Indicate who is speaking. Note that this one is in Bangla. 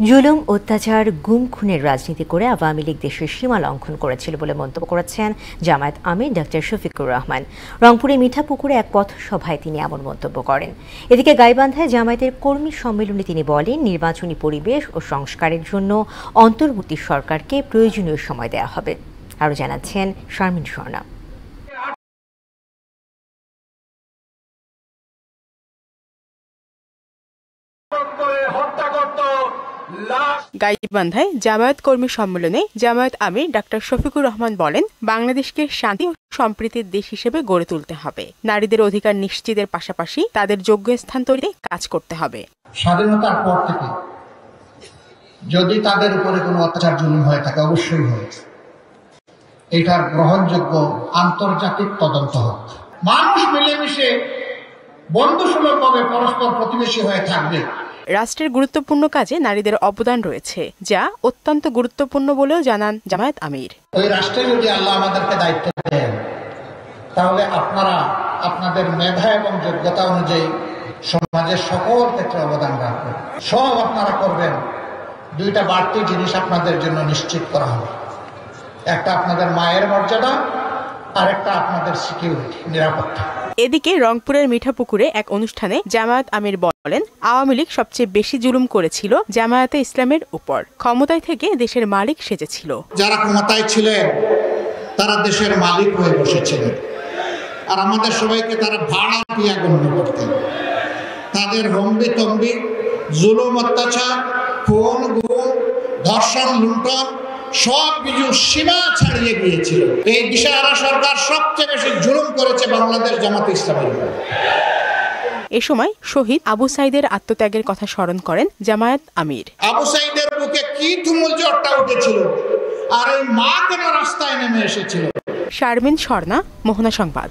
Speaker 1: জুলুম, অত্যাচার, গুম খুনের রাজনীতি করে আওয়ামী লীগ দেশের সীমা লঙ্ঘন করেছিল বলে মন্তব্য করেছেন জামায়াত আমির ডক্টর শফিকুর রহমান। রংপুরে মিঠাপুকুরে এক পথসভায় তিনি এমন মন্তব্য করেন। এদিকে গাইবান্ধায় জামায়াতের কর্মী সম্মেলনে তিনি বলেন, নির্বাচনী পরিবেশ ও সংস্কারের জন্য অন্তর্বর্তী সরকারকে প্রয়োজনীয় সময় দেওয়া হবে। আরও জানাচ্ছেন শারমিন স্বর্ণা।
Speaker 2: গাইবান্ধায় জামায়াত কর্মী সম্মেলনে জামায়াত আমির ডক্টর শফিকুর রহমান বলেন, বাংলাদেশকে শান্তি ও সম্প্রীতির দেশ হিসেবে গড়ে তুলতে হবে। নারীদের অধিকার নিশ্চিতের পাশাপাশি তাদের যোগ্য স্থান তৈরিতে কাজ করতে হবে।
Speaker 3: স্বাধীনতার পর থেকে যদি তাদের উপরে কোনো অত্যাচার জুলুম হয়ে থাকে, অবশ্যই হয়েছে, এটার গ্রহণযোগ্য আন্তর্জাতিক তদন্ত হোক। মানুষ মিলেমিশে বন্ধুসুলভভাবে পরস্পর প্রতিবেশী হয়ে থাকবে।
Speaker 2: রাষ্ট্রের গুরুত্বপূর্ণ কাজে নারীদের অবদান রয়েছে, যা অত্যন্ত গুরুত্বপূর্ণ বলেও জানান জামায়াত আমির।
Speaker 3: ওই রাষ্ট্রে যদি আল্লাহ আমাদেরকে দায়িত্ব দেন, তাহলে আপনারা আপনাদের মেধা এবং যোগ্যতা অনুযায়ী সমাজের সকল ক্ষেত্রে অবদান রাখবেন। সব আপনারা করবেন। দুইটা বাড়তি জিনিস আপনাদের জন্য নিশ্চিত করা হবে। একটা আপনাদের মায়ের মর্যাদা, আর একটা আপনাদের সিকিউরিটি, নিরাপত্তা।
Speaker 2: এদিকে রংপুরের মিঠাপুকুরে এক অনুষ্ঠানে জামায়াত আমির বলেন, আওয়ামী লীগ সবচেয়ে বেশি জুলুম করেছিল জামায়াতে ইসলামের উপর। ক্ষমতায় থেকে দেশের মালিক সেজেছিল।
Speaker 3: যারা ক্ষমতায় ছিলেন তারা দেশের মালিক হয়ে বসেছিলেন, আর আমাদের সবাইকে তারা ভাড়াটিয়া গণ্য করতেন। তাদের হম্বি তম্বি, জুলুম, অত্যাচার, খুন, গুম, ধর্ষণ, লুণ্ঠন সব কিছু সীমা ছাড়িয়ে গিয়েছিল। এই দিশাহারা সরকার সবচেয়ে বেশি জুলুম করেছে বাংলাদেশ জামাতে ইসলামের উপর।
Speaker 2: এ সময় শহীদ আবু সাইদের আত্মত্যাগের কথা স্মরণ করেন জামায়াত আমির।
Speaker 3: আবু সাইদের বুকে কি তুমুল ঝড়টা উঠেছিল, আর এই মা কেন রাস্তায় নেমে এসেছিল।
Speaker 2: শারমিন স্বর্ণা, মোহনা সংবাদ।